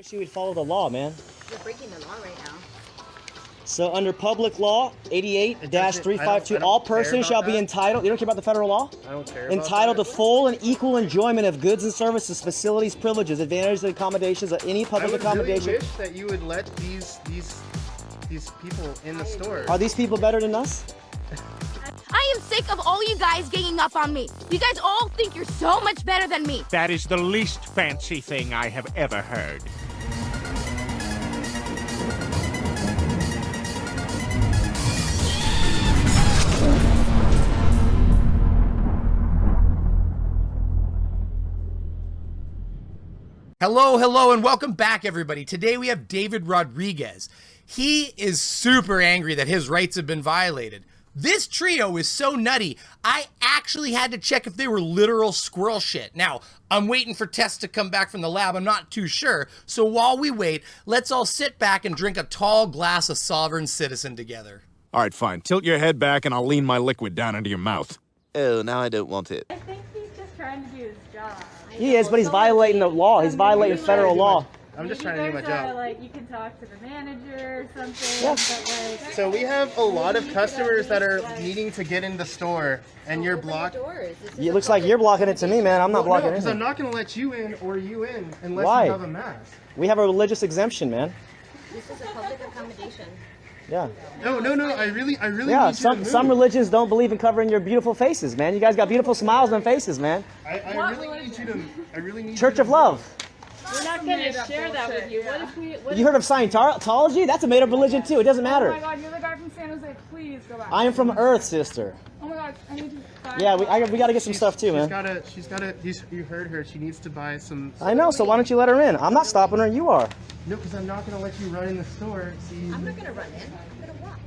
wish you would follow the law, man. You're breaking the law right now. So under public law 88-352, all persons shall be entitled. You don't care about the federal law? I don't care. Entitled to full and equal enjoyment of goods and services, facilities, privileges, advantages, and accommodations of any public accommodation. I really wish that you would let these people in the store. Are these people better than us? I am sick of all you guys ganging up on me. You guys all think you're so much better than me. That is the least fancy thing I have ever heard. Hello, and welcome back, everybody. Today we have David Rodriguez. He is super angry that his rights have been violated. This trio is so nutty, I actually had to check if they were literal squirrel shit. Now, I'm waiting for tests to come back from the lab. I'm not too sure. So while we wait, let's all sit back and drink a tall glass of Sovereign Citizen together. All right, fine. Tilt your head back and I'll lean my liquid down into your mouth. Oh, now I don't want it. I think he's just trying to do his job. He is, but he's violating the law. He's violating federal law. I'm just trying to do my job. Like, you can talk to the manager or something. Yeah. But like, So we have a lot of customers that are needing to get in the store, and you're blocked. It looks like you're blocking it to me, man. I'm not blocking it. Because I'm not going to let you in or you in unless Why? you have a mask. We have a religious exemption, man. This is a public accommodation. Yeah. No. I really Yeah, need you to move. some religions don't believe in covering your beautiful faces, man. You guys got beautiful smiles and faces, man. I really need you to. I really need Church you of to Love. we're not going to share that with you. What if we... You heard of Scientology? That's a made-up religion, too. It doesn't Oh matter. my god, you're the guy from San Jose. Please go back. I am from Earth, sister. Oh my god, I need to... Yeah, we got to get some stuff, too, man. She's gotta. You heard her. She needs to buy some. I know, so why don't you let her in? I'm not stopping her, you are. No, because I'm not gonna let you run in the store. See. I'm not gonna run in. I'm gonna walk.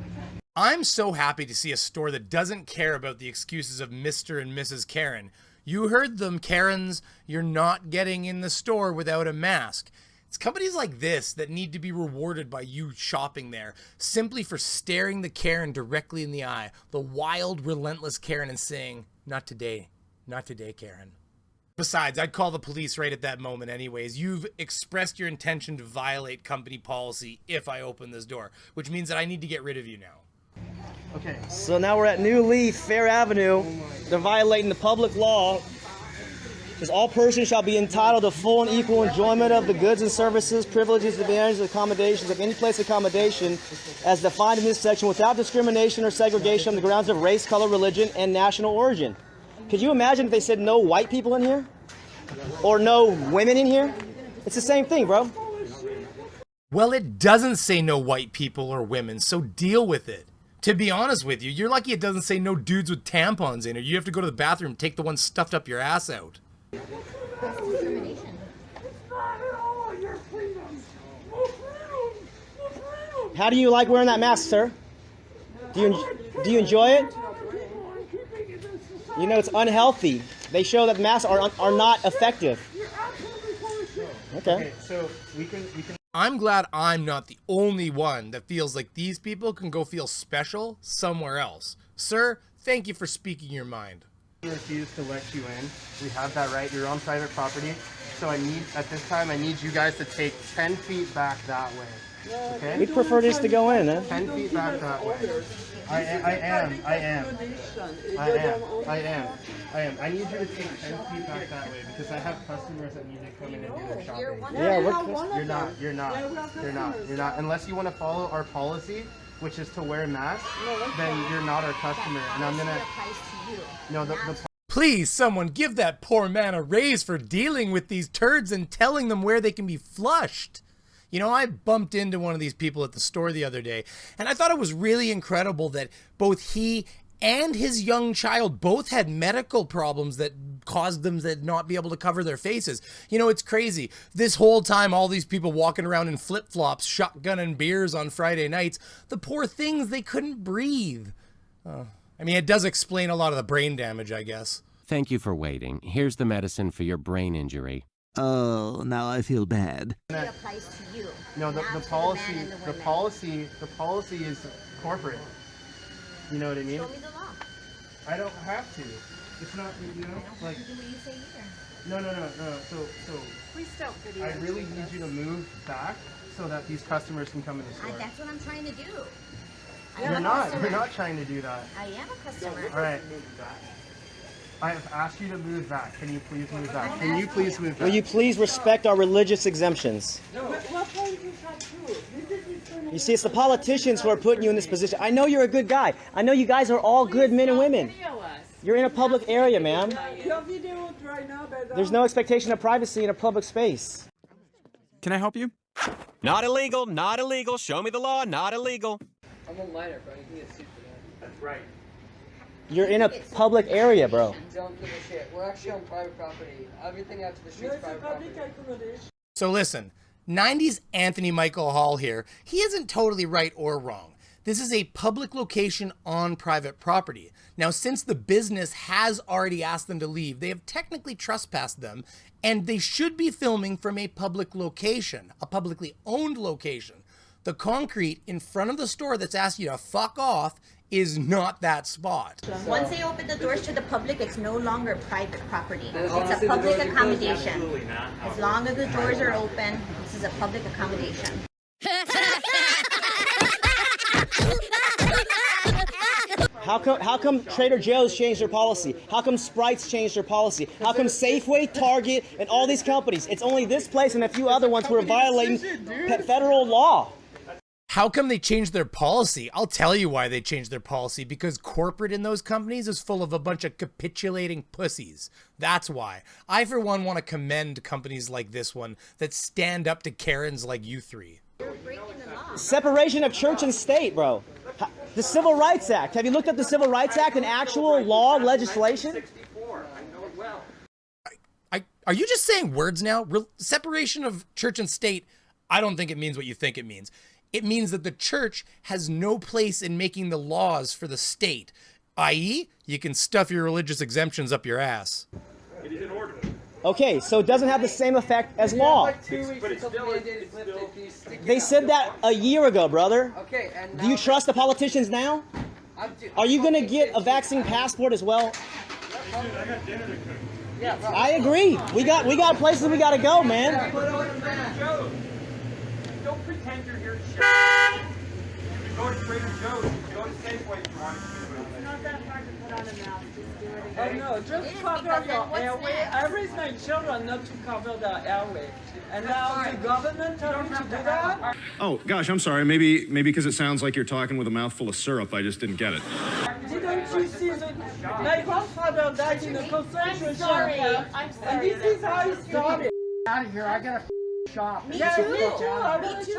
I'm so happy to see a store that doesn't care about the excuses of Mr. and Mrs. Karen. You heard them, Karens. You're not getting in the store without a mask. It's companies like this that need to be rewarded by you shopping there, simply for staring the Karen directly in the eye, the wild, relentless Karen, and saying, "Not today. Not today, Karen." Besides, I'd call the police right at that moment anyways. You've expressed your intention to violate company policy if I open this door, which means that I need to get rid of you now. Okay. So now we're at New Leaf, Fair Avenue. They're violating the public law. Says all persons shall be entitled to full and equal enjoyment of the goods and services, privileges, advantages, and accommodations of any place accommodation as defined in this section without discrimination or segregation on the grounds of race, color, religion, and national origin. Could you imagine if they said no white people in here? Or no women in here? It's the same thing, bro. Well, it doesn't say no white people or women, so deal with it. To be honest with you, you're lucky it doesn't say no dudes with tampons in, or you have to go to the bathroom and take the one stuffed up your ass out. How do you like wearing that mask, sir? Do you enjoy it? You know, it's unhealthy. They show that masks are not effective. Okay. So we can. I'm glad I'm not the only one that feels like these people can go feel special somewhere else. Sir, thank you for speaking your mind. Refuse to let you in. We have that right. You're on private property. So at this time, I need you guys to take 10 feet back that way. Okay? We'd prefer this to go in, man. 10 feet back that way. I am. I need you to take 10 feet back that way because I have customers that need to come in and do their shopping. Yeah, You're not. Unless you want to follow our policy, which is to wear masks, then you're not our customer. And I'm gonna. No, Please, someone give that poor man a raise for dealing with these turds and telling them where they can be flushed. You know, I bumped into one of these people at the store the other day, and I thought it was really incredible that both he and his young child both had medical problems that caused them to not be able to cover their faces. You know, it's crazy. This whole time, all these people walking around in flip-flops, shotgunning beers on Friday nights, the poor things, they couldn't breathe. I mean, it does explain a lot of the brain damage, I guess. Thank you for waiting. Here's the medicine for your brain injury. Oh, now I feel bad. It applies to you. No, the policy is corporate. You know what I mean? Show me the law. I don't have to. It's not, you know, like. Do what you say here. No. So Please stop video. I really need you to move back so that these customers can come in the store. That's what I'm trying to do. You're not trying to do that. I am a customer. All right. I have asked you to move back. Can you please move back? Can you please move back? Will you please respect our religious exemptions? You see, it's the politicians who are putting you in this position. I know you're a good guy. I know you guys are all good men and women. You're in a public area, ma'am. There's no expectation of privacy in a public space. Can I help you? Not illegal, not illegal. Show me the law, not illegal. I'm a minor, bro. You can get sued for that. That's right. You're in a public area, bro. Don't give a shit. We're actually on private property. Everything out to the streets is private property. So listen, 90s Anthony Michael Hall here. He isn't totally right or wrong. This is a public location on private property. Now, since the business has already asked them to leave, they have technically trespassed them, and they should be filming from a public location, a publicly owned location. The concrete in front of the store that's asked you to fuck off is not that spot. Once they open the doors to the public, it's no longer private property. It's a public accommodation. As long as the doors are open, this is a public accommodation. How come Trader Joe's changed their policy? How come Sprite's changed their policy? How come Safeway, Target, and all these companies? It's only this place and a few other ones who are violating federal law. How come they changed their policy? I'll tell you why they changed their policy. Because corporate in those companies is full of a bunch of capitulating pussies. That's why. I, for one, want to commend companies like this one that stand up to Karens like you three. You're breaking the law. Separation of church and state, bro. The Civil Rights Act. Have you looked at the Civil Rights Act and actual law legislation? Are you just saying words now? Separation of church and state, I don't think it means what you think it means. It means that the church has no place in making the laws for the state, i.e., you can stuff your religious exemptions up your ass. It is in order. Okay, so it doesn't have the same effect as law. They said that a year ago, brother. Okay, and do you trust the politicians now? Are you going to get a vaccine passport as well? I got dinner to cook. Yeah, I agree. We got places we got to go, man. Don't pretend you're here to shop. You can go to Trader Joe's. You can go to Safeway if you want to. It's not that hard to put on a mask. Just do it Oh again. no, just cover your airway. I raise my children not to cover the airway. And now the government telling me to do that? Oh, gosh, I'm sorry. Maybe because it sounds like you're talking with a mouthful of syrup. I just didn't get it. Didn't you see that my grandfather died in a concentration camp? I'm sorry. And this is how it started. Out of here. I gotta shop. Me too.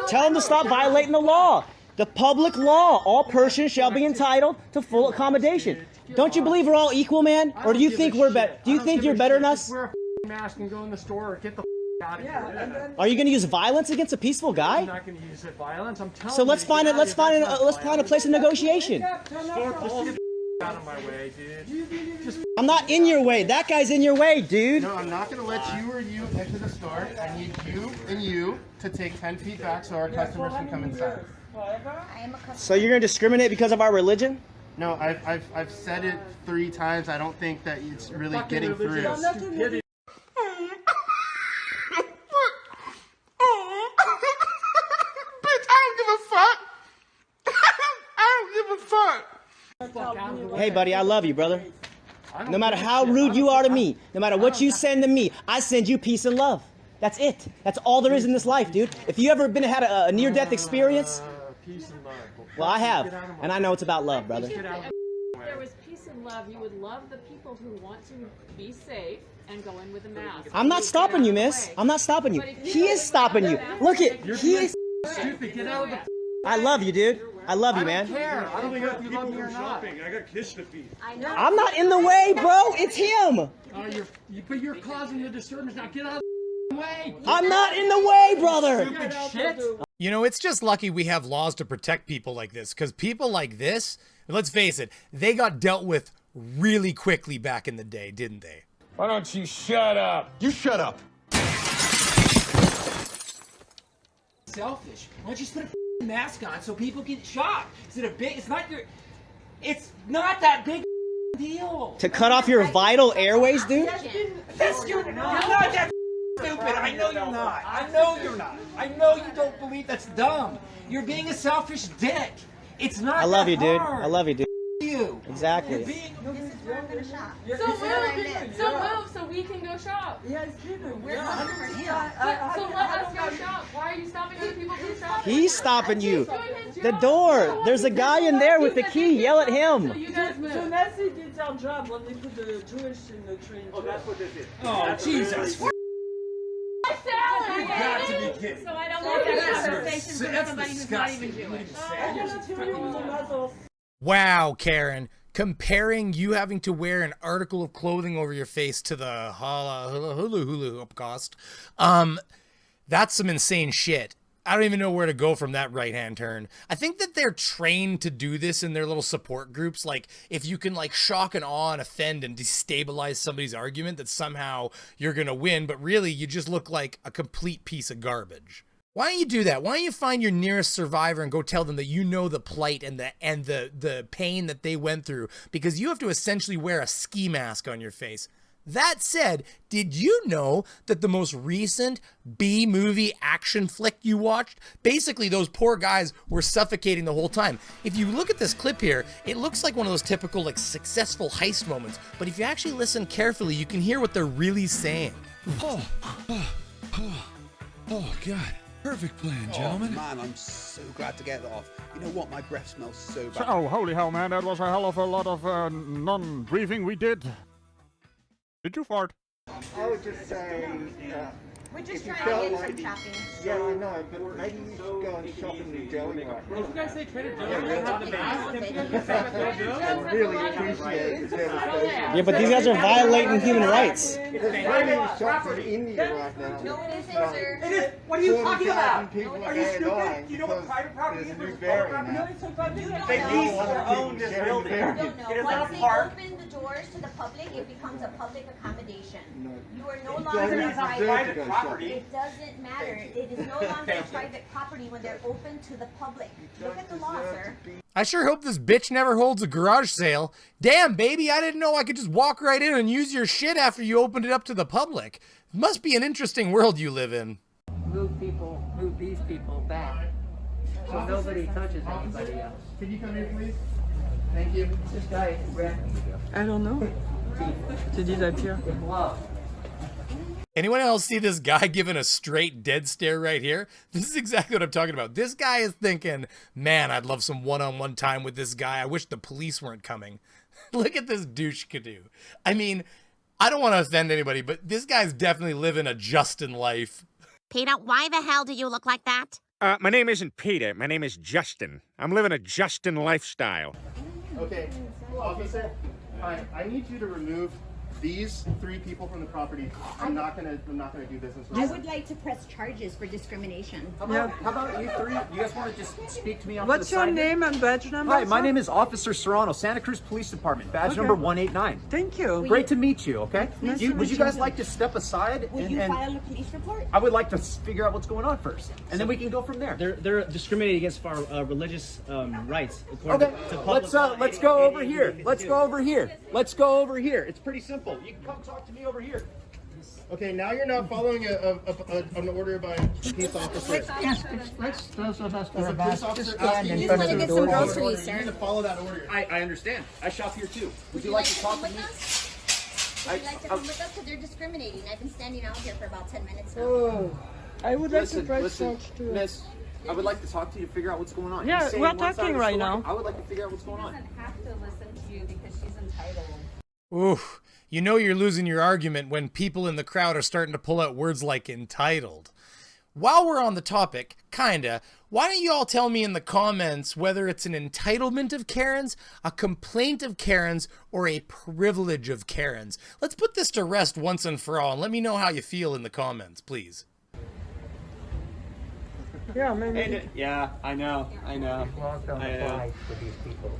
Tell them to stop violating the law. The public law. All persons shall be entitled to full accommodation. Don't you believe we're all equal, man? Or do you think we're better? Do you think you're better than us? Wear a mask and go in the store or get the out of here. Are you going to use violence against a peaceful I'm guy? not going to use violence. I'm telling you. So let's find a place of negotiation. Out of my way, dude. Just I'm not in your way. That guy's in your way, dude. No, I'm not going to let you or you enter the store. I need you and you to take 10 feet back so our customers can come inside. I am a customer. So you're going to discriminate because of our religion? No, I've said it 3 times. I don't think that it's really getting through. Stupidity. Hey, buddy, I love you, brother. No matter how rude you are to me, no matter what you send to me, I send you peace and love. That's it. That's all there is in this life, dude. If you ever had a near-death experience, Peace and love. well, I have, and I know it's about love, brother. If there was peace and love, you would love the people who want to be safe and go in with a mask. I'm not stopping you, miss. I'm not stopping you. He is stopping you. Look it. He is. Stupid. Get out of the. I love you, dude. I love you, man. care. I don't care if you love me or not. I got kids to feed. I'm not in the way, bro. It's him. But you're causing the disturbance. Now get out of the way. I'm not in the way, brother. Stupid shit. You know, it's just lucky we have laws to protect people like this, because people like this, let's face it, they got dealt with really quickly back in the day, didn't they? Why don't you shut up? You shut up. Selfish. Why don't you just put a mask on so people can shop? Is it a big? It's not your. It's not that big deal. To cut off your vital airways, dude? You're not that stupid. I know you're not. I know you're not. I know you don't believe that's dumb. You're being a selfish dick. It's not. I love that you, dude. hard. I love you, dude. You. Exactly. This is where I'm gonna shop. So move so we can go shop. Yes, We're customers here. So let us go shop. Why are you stopping other people from shopping? He's stopping you. The door. There's a guy in there with the key. Yell at him. So you guys move. So Nancy did their job when they put the Jewish in the train. Oh, that's what this is. Oh, Jesus. Salad. Got to be kidding. So I don't want that conversation with somebody who's not even Jewish. Wow, Karen. Comparing you having to wear an article of clothing over your face to the hula cost. That's some insane shit. I don't even know where to go from that right-hand turn. I think that they're trained to do this in their little support groups. Like, if you can, like, shock and awe and offend and destabilize somebody's argument, that somehow you're going to win, but really you just look like a complete piece of garbage. Why don't you do that? Why don't you find your nearest survivor and go tell them that you know the plight and the pain that they went through, because you have to essentially wear a ski mask on your face. That said, did you know that the most recent B-movie action flick you watched, basically those poor guys were suffocating the whole time? If you look at this clip here, it looks like one of those typical like successful heist moments, but if you actually listen carefully, you can hear what they're really saying. Oh God. Perfect plan, gentlemen. Oh, man, I'm so glad to get it off. You know what? My breath smells so bad. Oh, holy hell, man. That was a hell of a lot of non-breathing we did. Did you fart? I would just say, We're if just you trying to felt get like some shopping. Yeah, I know, but maybe you should go and shop in New Delhi right now. If you guys say Trader Joe's, Yeah, you have the mask. Really appreciate the devastation. Yeah, but these guys are violating human rights. There's many shops in India right now. No, it isn't, sir. It is. What are you talking about? People Are you are stupid? dying Do you know what because private property there's is a new versus public variant property? now. They lease or own this building. No, It is once not they park. open the doors to the public, it becomes a public accommodation. You are no It longer doesn't a private deserve to go property. It doesn't matter. It is no longer a private property when they're open to the public. Look at the law, sir. I sure hope this bitch never holds a garage sale. Damn, baby, I didn't know I could just walk right in and use your shit after you opened it up to the public. It must be an interesting world you live in. Move these people back. So nobody touches anybody else. Can you come here, please? Thank you. This guy, Brad. I don't know. Tu dis la pire. Anyone else see this guy giving a straight dead stare right here? This is exactly what I'm talking about. This guy is thinking, man, I'd love some one-on-one time with this guy. I wish the police weren't coming. Look at this douche canoe. I mean, I don't want to offend anybody, but this guy's definitely living a Justin life. Peter, why the hell do you look like that? My name isn't Peter. My name is Justin. I'm living a Justin lifestyle. Okay, officer, I need you to remove these 3 people from the property. I'm not gonna do business with I them. would like to press charges for discrimination. How about you 3? You guys want to just speak to me off What's the your side? name and badge number? Hi, my sir? name is Officer Serrano, Santa Cruz Police Department, badge Okay. number 189. Thank you. Great to meet you, okay? Nice to Would meet you guys like to step aside? Would you file a police report? I would like to figure out what's going on first, and then we can go from there. They're discriminating against our religious rights. Okay, let's go over here. Let's go over here. Let's go over here. It's pretty simple. You can come talk to me over here. Okay, now you're not following an order by a police officer. Let's those of us that As are a police about to officer stand asking in you front to of the get door. some groceries, you need to follow that order. I understand. I shop here too. Would you like to talk to me? Would you like to come with us? Because they're discriminating. I've been standing out here for about 10 minutes now. Oh, I would like to press charge too. Miss, I would like to talk to you to figure out what's going on. Yeah, You're saying we're one side of talking the right story. now. I would like to figure out what's going on. She doesn't have to listen to you because she's entitled. Oof. You know you're losing your argument when people in the crowd are starting to pull out words like entitled. While we're on the topic, kinda, why don't you all tell me in the comments whether it's an entitlement of Karens, a complaint of Karens, or a privilege of Karens? Let's put this to rest once and for all, and let me know how you feel in the comments, please. Yeah, maybe. Yeah, I know. Laws don't apply to these people.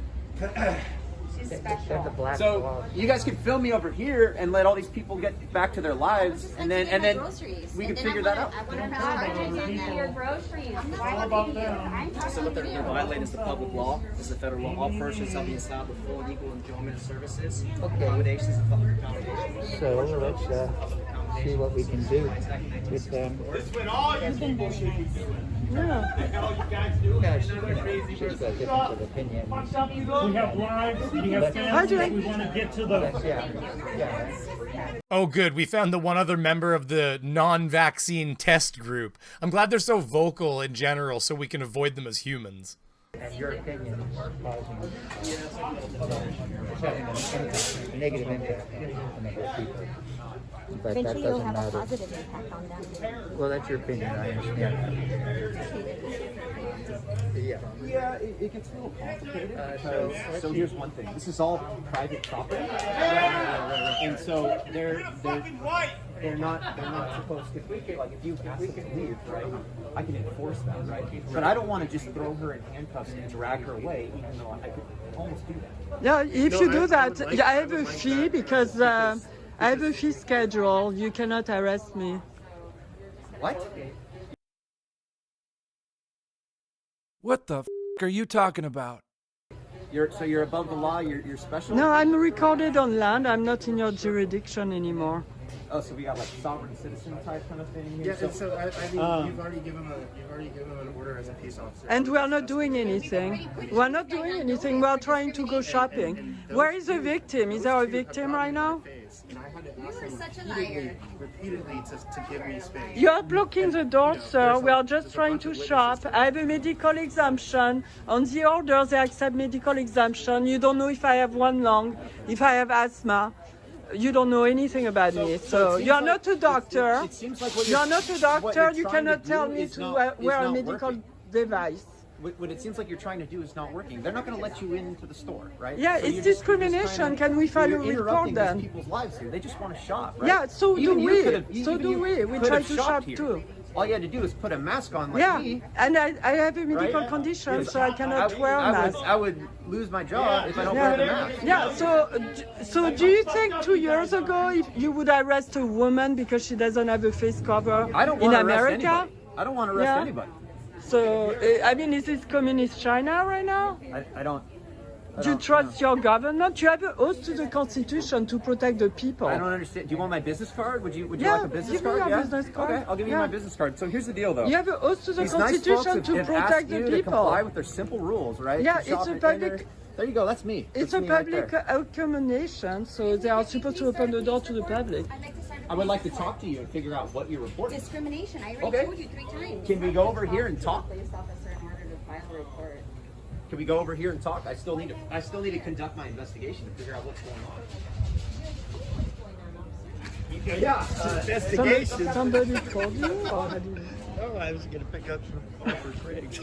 She's special. So you guys can film me over here and let all these people get back to their lives, and then we can figure that out. I want to charge your groceries. So what they're violating is the public law. This is the federal law. All persons shall be entitled to full and equal enjoyment of services, accommodations, and public accommodations. So let's see what we can do with them. She's got difference of opinion. We have lives, we have families, we want to get to the... Oh, good. We found the one other member of the non-vaccine test group. I'm glad they're so vocal in general so we can avoid them as humans. And your opinion is causing it's having a negative impact on a number of people. But that Eventually you'll doesn't have a matter. positive impact on them. Well, that's your opinion. I understand. Yeah, it gets a little complicated. So here's one thing. This is all private property, and so they're not supposed to. Like if you ask them to leave, right? I can enforce that, right? But I don't want to just throw her in handcuffs and drag her away, even though I could almost do that. Yeah, if you do that, I have a fee because I have a fee schedule. You cannot arrest me. What? What the f are you talking about? So you're above the law. You're special. No, I'm recorded on land. I'm not in your jurisdiction anymore. Oh, so we got like sovereign citizen type kind of thing here. Yeah, so I mean, you've already given him an order as a peace officer. And we are not doing anything. We are not doing anything. We are trying to go shopping. Where is the victim? Is there a victim right now? You are such a liar. Repeatedly to give me space. You are blocking the door, sir. We are just trying to shop. I have a medical exemption. On the order, they accept medical exemption. You don't know if I have one lung, if I have asthma. You don't know anything about me. So you are not a doctor. You are not a doctor. You cannot tell me to wear a medical device. What it seems like you're trying to do is not working. They're not going to let you into the store, right? Yeah, so it's discrimination. Can we file a report then? People's lives here. They just want to shop, right? Yeah, so do we. So do we. We try to shop too. All you had to do is put a mask on like me. And I have a medical condition, so I cannot wear a mask. I would lose my job if I don't wear the mask. Yeah, so do you think 2 years ago if you would arrest a woman because she doesn't have a face cover I don't in want to arrest America? anybody. I don't want to arrest anybody. So, I mean, is this communist China right now? I don't. Do you trust your government? You have an oath to the Constitution to protect the people. I don't understand. Do you want my business card? Would you like a business card? Give me your business card. Okay, I'll give you my business card. So here's the deal, though. You have an oath to the These Constitution nice to have protect asked the you people. To comply with their simple rules, right? Yeah, To shop it's a at public. dinner. There you go. That's me. It's That's a me right public there. accommodation, so they are supposed to open the door to the public. I would like to talk to you and figure out what you're reporting. Discrimination. I already told you 3 times. Can we go over here and talk? Police officer in order to file a report. Can we go over here and talk? I still need to conduct my investigation to figure out what's going on. Yeah, investigation. Somebody called you, or had you? Oh, I was going to pick up some offers rigged.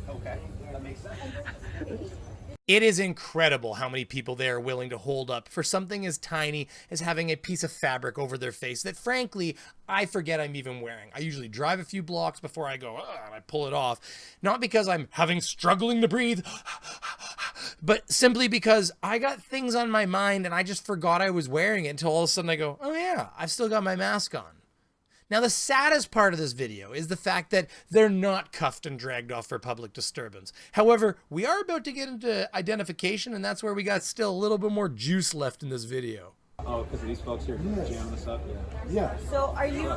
Okay, that makes sense. It is incredible how many people they are willing to hold up for something as tiny as having a piece of fabric over their face that, frankly, I forget I'm even wearing. I usually drive a few blocks before I go, and I pull it off. Not because I'm struggling to breathe, but simply because I got things on my mind and I just forgot I was wearing it until all of a sudden I go, oh yeah, I've still got my mask on. Now, the saddest part of this video is the fact that they're not cuffed and dragged off for public disturbance. However, we are about to get into identification, and that's where we got still a little bit more juice left in this video. Oh, because these folks here jamming us up? Yeah. So are you...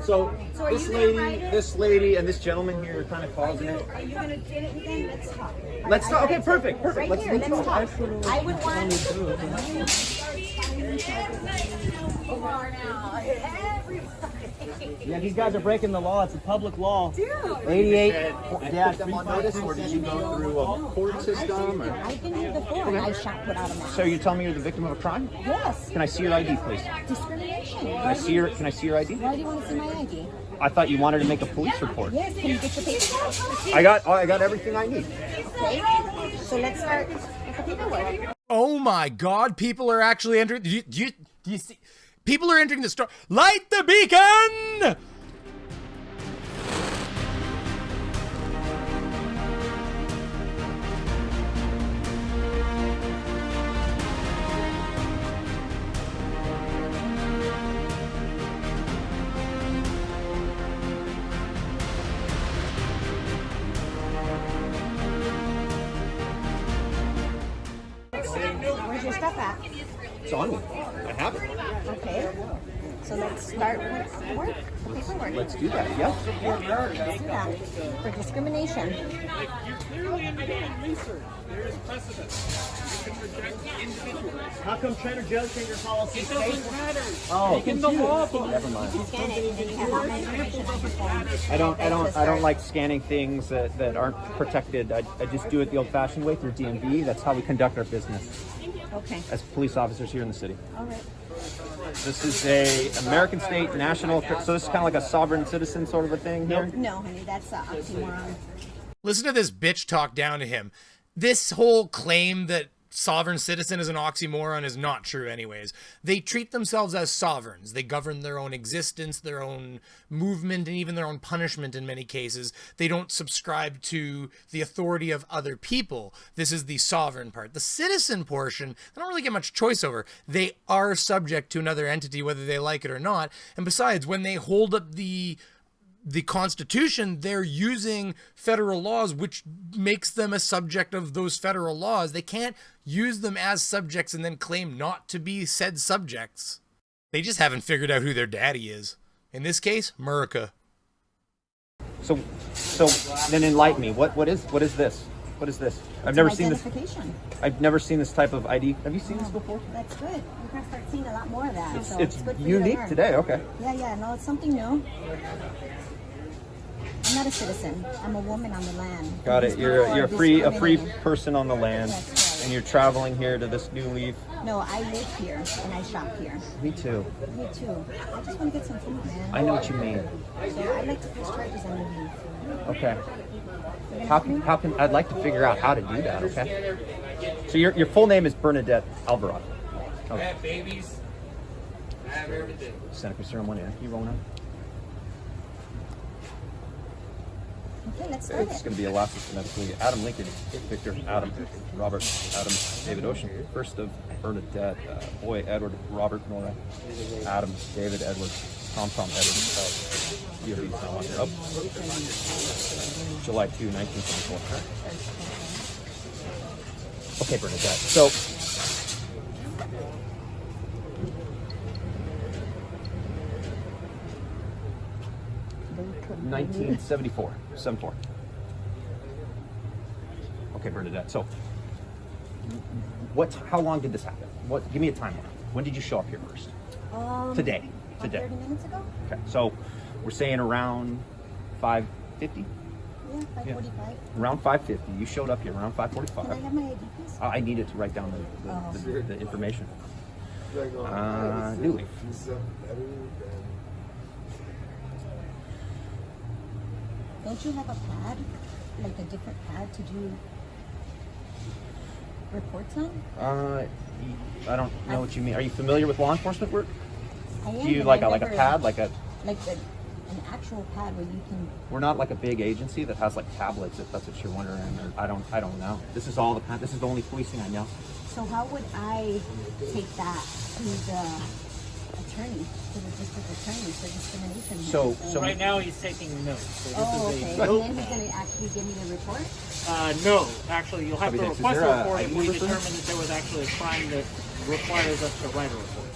So are this you lady, this lady, and this gentleman here are kind of causing it. Are you going to get it again? Let's talk. Let's talk. Okay, perfect. Right Let's here, let's talk. talk. I would want you to start now. Yeah, these guys are breaking the law. It's a public law. Dude. 88. Yeah, put them on notice, or did you go through a court system? Or? I've been here before. Okay. I shot put out a mask. So you're telling me you're the victim of a crime? Yes. Can I see your ID, please? Discrimination. Can I see your ID? Why do you want to see my ID? I thought you wanted to make a police report. Yes. Can you get your paperwork? I got everything I need. Okay. So let's start with the paperwork. Oh my God! People are actually entering. Do you see? People are entering the store. Light the beacon! It's on me. I have it. Okay. So let's start with work, paperwork. Let's do that. Yep. Let's do that. For discrimination. You're clearly indicating research. There is precedent. You can reject individuals. How come Trader Joe's change your policy? It doesn't matter. Oh, In the law book. Never mind. Scan it and then you have all my information on your phone. I don't like scanning things that aren't protected. I just do it the old-fashioned way through DMV. That's how we conduct our business Okay. as police officers here in the city. All right. This is a American state national, so this is kind of like a sovereign citizen sort of a thing here. No, honey, that's an oxymoron. Listen to this bitch talk down to him. This whole claim that sovereign citizen is an oxymoron is not true anyways. They treat themselves as sovereigns. They govern their own existence, their own movement, and even their own punishment in many cases. They don't subscribe to the authority of other people. This is the sovereign part. The citizen portion, they don't really get much choice over. They are subject to another entity whether they like it or not. And besides, when they hold up the Constitution, they're using federal laws, which makes them a subject of those federal laws. They can't use them as subjects and then claim not to be said subjects. They just haven't figured out who their daddy is. In this case, America. So then enlighten me. What is this? What is this? I've never seen this. I've never seen this type of ID. Have you seen this before? That's good. We're going to start seeing a lot more of that. It's good for you to unique learn. today. Okay. Yeah, no, it's something new. I'm not a citizen. I'm a woman on the land. Got it. You're a free person on the land, and you're traveling here to this new leaf. No, I live here and I shop here. Me too. Me too. I just want to get some food, man. I know what you mean. So I like to push charges on the leaf. Okay. How can I'd like to figure out how to do that? Okay. So your full name is Bernadette Alvarado. I have babies. I have everything. Seneca ceremony. You rolling up? Okay, let's start It's going to be Alaska phonetically. Adam Lincoln, Victor, Adam, Robert, Adam, David Ocean, first of Bernadette, boy, Edward, Robert, Nora, Adam, David, Edward, Tom, Edward, EOD, now on here, up. July 2, 1974. Okay, Bernadette. So, (1974). 74. Okay, Bernadette. So, how long did this happen? Give me a timeline. When did you show up here first? Today. 30 minutes ago? Okay, so we're saying around 5:50? Yeah, 5:45. Around 5:50. You showed up here around 5:45. Can I have my ID, please? I need it to write down the information. New leaf. Don't you have a pad? Like a different pad to do reports on? I don't know what you mean. Are you familiar with law enforcement work? I am. Do you but like I've a never- pad, Like an actual pad where you can. We're not like a big agency that has like tablets, if that's what you're wondering. Or I don't know. This is the only policing I know. So how would I take that to the attorney, to the district attorney for discrimination? So right now he's taking notes. So this Oh, is okay. a And note then he's going to actually give me the report? No, actually, you'll have to Is request there a a report if ID we number for determine that there was actually a crime that requires us to write a report.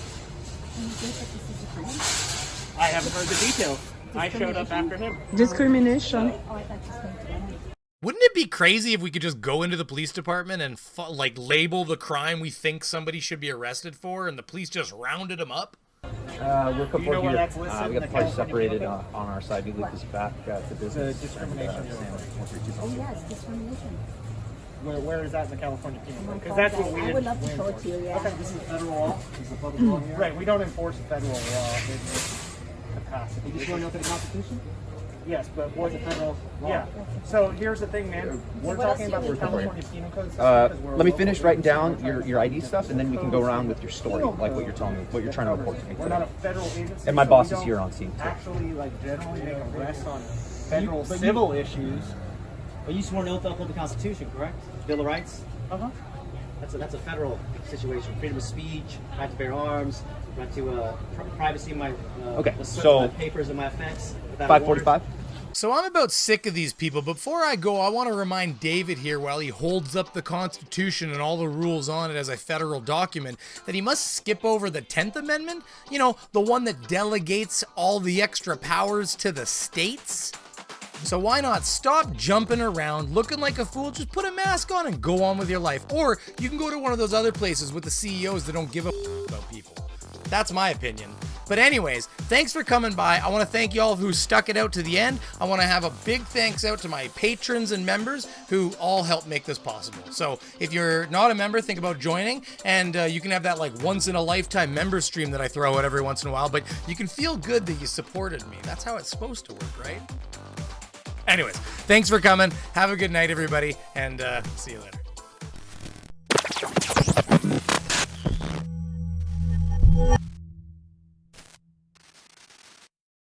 Do you think that this is a crime? I haven't heard the details. I showed up after him. Discrimination. Oh, I thought this came together. Wouldn't it be crazy if we could just go into the police department and label the crime we think somebody should be arrested for, and the police just rounded them up? We're Do you know where that's we listed? got the parties separated on our side. We leave this back to business. discrimination. Oh, yes, discrimination. Where is that in the California Penal Oh my Code? Because God, that's what we I would love to show it to you, yeah. Okay, this is federal law. This is a public law here. Right, we don't enforce federal law in this capacity. You just want to know the Constitution? Yes, but what's a federal law? Yeah. So here's the thing, man. We're talking about the California Penal Code system. Let me finish writing down your ID stuff, and then we can go around with your story, like what you're telling me, what you're trying to report to me We're not a today. federal agency. And my so boss we is here don't on scene too. Actually, generally make arrests on federal civil issues. But you swore an oath to uphold the Constitution, correct? Bill of Rights? Uh-huh. That's a federal situation. Freedom of speech, right to bear arms, right to privacy of my Okay, the search so of my papers and my offense. without a 5:45. So I'm about sick of these people. Before I go, I want to remind David here, while he holds up the Constitution and all the rules on it as a federal document, that he must skip over the 10th Amendment. You know, the one that delegates all the extra powers to the states. So why not stop jumping around, looking like a fool, just put a mask on and go on with your life. Or you can go to one of those other places with the CEOs that don't give a about people. That's my opinion. But anyways, thanks for coming by. I want to thank y'all who stuck it out to the end. I want to have a big thanks out to my patrons and members who all help make this possible. So if you're not a member, think about joining, and you can have that like once in a lifetime member stream that I throw out every once in a while, but you can feel good that you supported me. That's how it's supposed to work, right? Anyways, thanks for coming. Have a good night, everybody, and see you later.